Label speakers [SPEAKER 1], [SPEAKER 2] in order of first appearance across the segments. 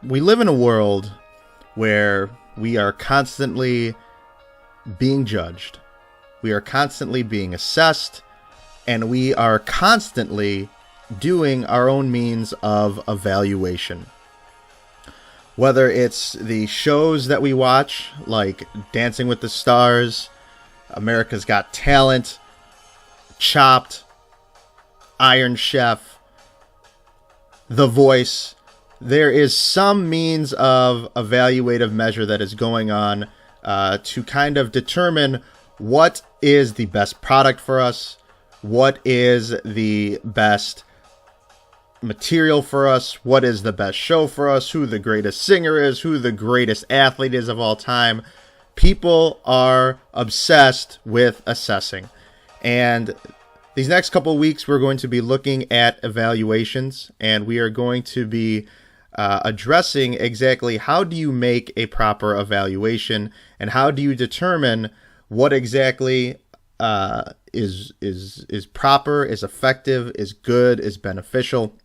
[SPEAKER 1] We live in a world where we are constantly being judged, we are constantly being assessed, and we are constantly doing our own means of evaluation. Whether it's the shows that we watch, like Dancing with the Stars, America's Got Talent, Chopped, Iron Chef, The Voice, there is some means of evaluative measure that is going on to kind of determine what is the best product for us, what is the best material for us, what is the best show for us, who the greatest singer is, who the greatest athlete is of all time. People are obsessed with assessing. And these next couple of weeks, we're going to be looking at evaluations, and we are going to be addressing exactly how do you make a proper evaluation and how do you determine what exactly is proper, is effective, is good, is beneficial.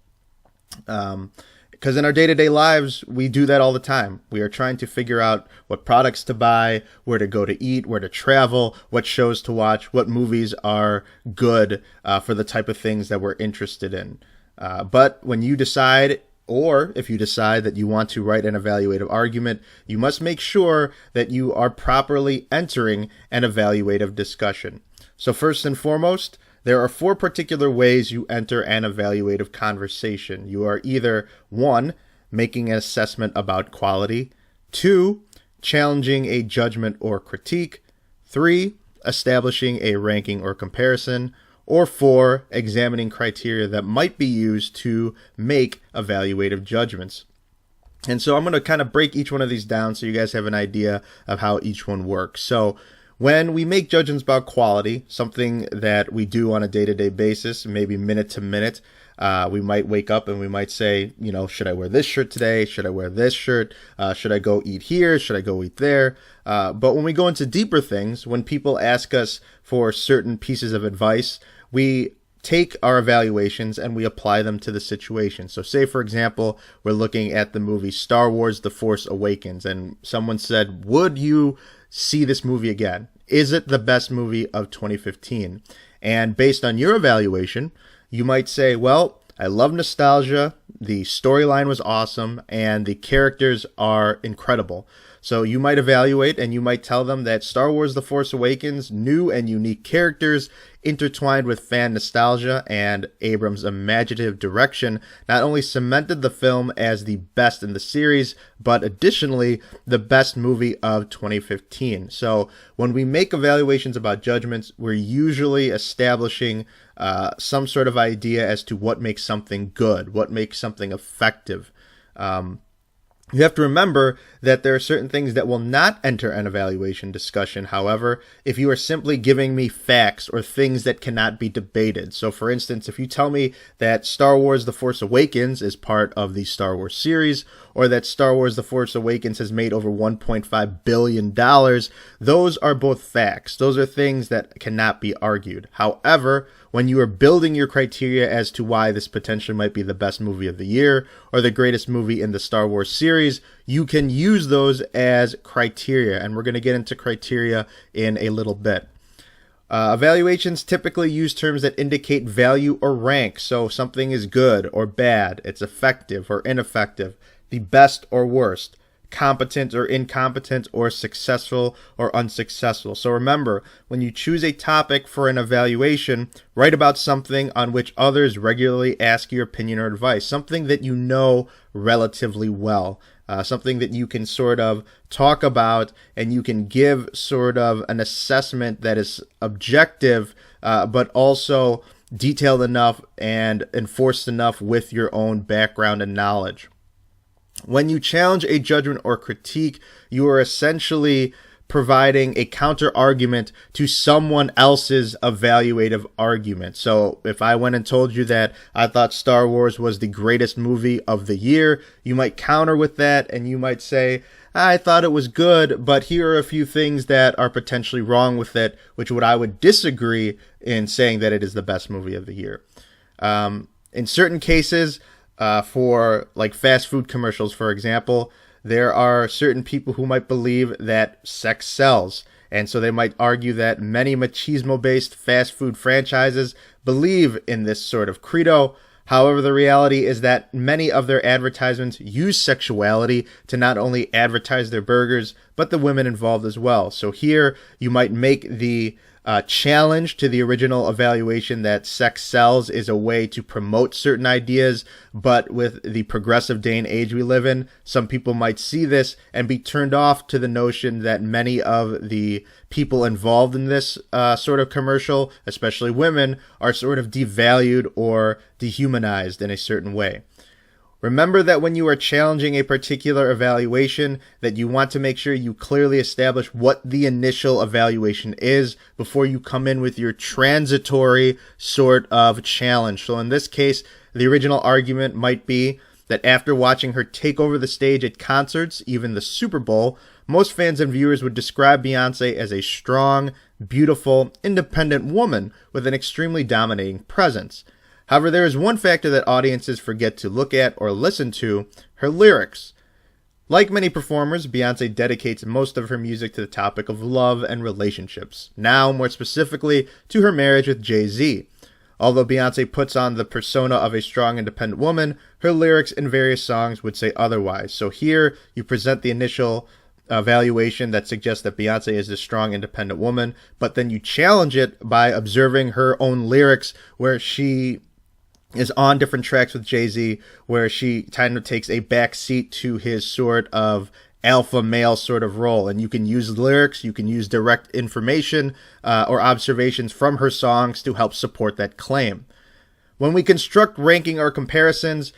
[SPEAKER 1] Because in our day-to-day lives, we do that all the time. We are trying to figure out what products to buy, where to go to eat, where to travel, what shows to watch, what movies are good for the type of things that we're interested in. But when you decide, or if you decide that you want to write an evaluative argument, you must make sure that you are properly entering an evaluative discussion. So first and foremost, there are 4 particular ways you enter an evaluative conversation. You are either 1, making an assessment about quality, 2, challenging a judgment or critique, 3, establishing a ranking or comparison, or 4, examining criteria that might be used to make evaluative judgments. And so I'm going to kind of break each one of these down so you guys have an idea of how each one works. So when we make judgments about quality, something that we do on a day-to-day basis, maybe minute to minute, we might wake up and we might say, should I wear this shirt today? Should I wear this shirt? Should I go eat here? Should I go eat there? But when we go into deeper things, when people ask us for certain pieces of advice, we take our evaluations and we apply them to the situation. So say, for example, we're looking at the movie Star Wars: The Force Awakens, and someone said, would you see this movie again? Is it the best movie of 2015? And based on your evaluation, you might say, well, I love nostalgia, the storyline was awesome, and the characters are incredible. So you might evaluate and you might tell them that Star Wars: The Force Awakens, new and unique characters intertwined with fan nostalgia and Abrams' imaginative direction not only cemented the film as the best in the series, but additionally the best movie of 2015. So when we make evaluations about judgments, we're usually establishing some sort of idea as to what makes something good, what makes something effective. You have to remember that there are certain things that will not enter an evaluation discussion, however, if you are simply giving me facts or things that cannot be debated. So, for instance, if you tell me that Star Wars: The Force Awakens is part of the Star Wars series, or that Star Wars: The Force Awakens has made over $1.5 billion, those are both facts. Those are things that cannot be argued. However, when you are building your criteria as to why this potentially might be the best movie of the year or the greatest movie in the Star Wars series, you can use those as criteria, and we're going to get into criteria in a little bit. Evaluations typically use terms that indicate value or rank, so something is good or bad, it's effective or ineffective, the best or worst, competent or incompetent, or successful or unsuccessful. So remember, when you choose a topic for an evaluation, write about something on which others regularly ask your opinion or advice, something that you know relatively well, something that you can sort of talk about and you can give sort of an assessment that is objective, but also detailed enough and enforced enough with your own background and knowledge. When you challenge a judgment or critique, you are essentially providing a counter argument to someone else's evaluative argument. So if I went and told you that I thought Star Wars was the greatest movie of the year, you might counter with that and you might say, I thought it was good, but here are a few things that are potentially wrong with it, which I would disagree in saying that it is the best movie of the year. In certain cases, for like fast food commercials, for example, there are certain people who might believe that sex sells. And so they might argue that many machismo-based fast food franchises believe in this sort of credo. However, the reality is that many of their advertisements use sexuality to not only advertise their burgers, but the women involved as well. So here you might make the challenge to the original evaluation that sex sells is a way to promote certain ideas, but with the progressive day and age we live in, some people might see this and be turned off to the notion that many of the people involved in this sort of commercial, especially women, are sort of devalued or dehumanized in a certain way. Remember that when you are challenging a particular evaluation, that you want to make sure you clearly establish what the initial evaluation is before you come in with your transitory sort of challenge. So in this case, the original argument might be that after watching her take over the stage at concerts, even the Super Bowl, most fans and viewers would describe Beyonce as a strong, beautiful, independent woman with an extremely dominating presence. However, there is one factor that audiences forget to look at or listen to: her lyrics. Like many performers, Beyonce dedicates most of her music to the topic of love and relationships, now more specifically to her marriage with Jay-Z. Although Beyonce puts on the persona of a strong, independent woman, her lyrics in various songs would say otherwise. So here you present the initial evaluation that suggests that Beyonce is a strong, independent woman, but then you challenge it by observing her own lyrics where she is on different tracks with Jay-Z, where she kind of takes a back seat to his sort of alpha male sort of role. And you can use lyrics, you can use direct information or observations from her songs to help support that claim. When we construct ranking or comparisons,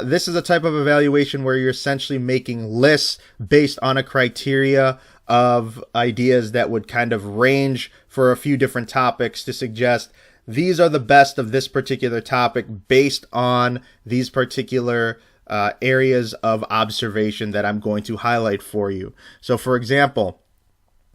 [SPEAKER 1] this is a type of evaluation where you're essentially making lists based on a criteria of ideas that would kind of range for a few different topics to suggest these are the best of this particular topic based on these particular areas of observation that I'm going to highlight for you. So, for example,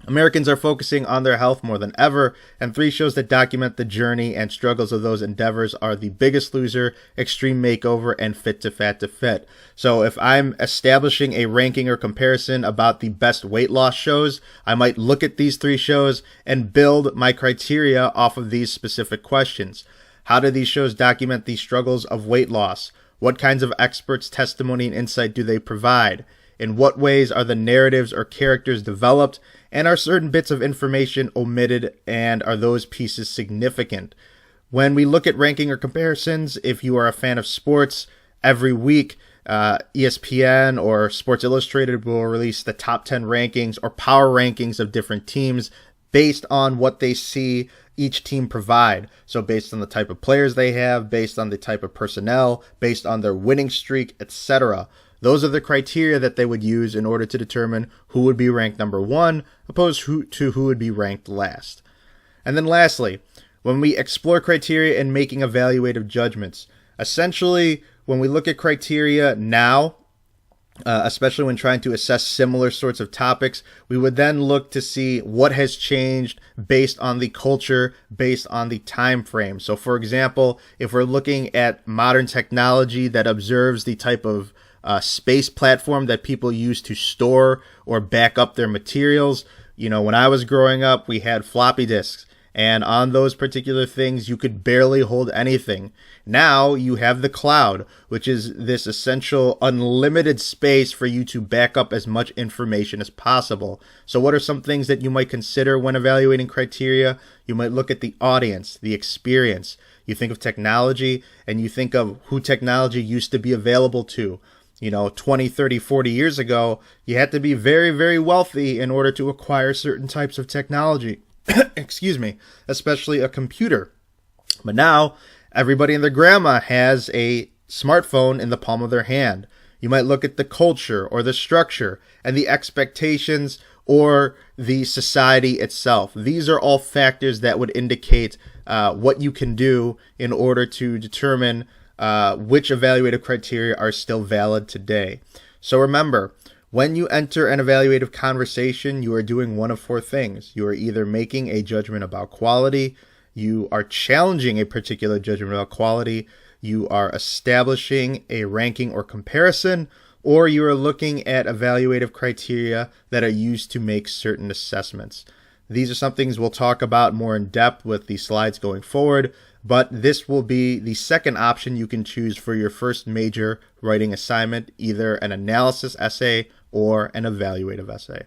[SPEAKER 1] Americans are focusing on their health more than ever, and 3 shows that document the journey and struggles of those endeavors are The Biggest Loser, Extreme Makeover, and Fit to Fat to Fit. So if I'm establishing a ranking or comparison about the best weight loss shows, I might look at these 3 shows and build my criteria off of these specific questions. How do these shows document the struggles of weight loss? What kinds of experts' testimony and insight do they provide? In what ways are the narratives or characters developed? And are certain bits of information omitted, and are those pieces significant? When we look at ranking or comparisons, if you are a fan of sports, every week ESPN or Sports Illustrated will release the top 10 rankings or power rankings of different teams based on what they see each team provide. So based on the type of players they have, based on the type of personnel, based on their winning streak, etc. Those are the criteria that they would use in order to determine who would be ranked number 1 opposed to who would be ranked last. And then lastly, when we explore criteria in making evaluative judgments, essentially when we look at criteria now, especially when trying to assess similar sorts of topics, we would then look to see what has changed based on the culture, based on the time frame. So for example, if we're looking at modern technology that observes the type of space platform that people use to store or back up their materials. You know, when I was growing up, we had floppy disks, and on those particular things, you could barely hold anything. Now you have the cloud, which is this essential unlimited space for you to back up as much information as possible. So what are some things that you might consider when evaluating criteria? You might look at the audience, the experience. You think of technology, and you think of who technology used to be available to. 20, 30, 40 years ago, you had to be very, very wealthy in order to acquire certain types of technology. Excuse me, especially a computer. But now, everybody and their grandma has a smartphone in the palm of their hand. You might look at the culture or the structure and the expectations or the society itself. These are all factors that would indicate what you can do in order to determine which evaluative criteria are still valid today. So remember, when you enter an evaluative conversation, you are doing one of 4 things. You are either making a judgment about quality, you are challenging a particular judgment about quality, you are establishing a ranking or comparison, or you are looking at evaluative criteria that are used to make certain assessments. These are some things we'll talk about more in depth with the slides going forward, but this will be the second option you can choose for your first major writing assignment, either an analysis essay or an evaluative essay.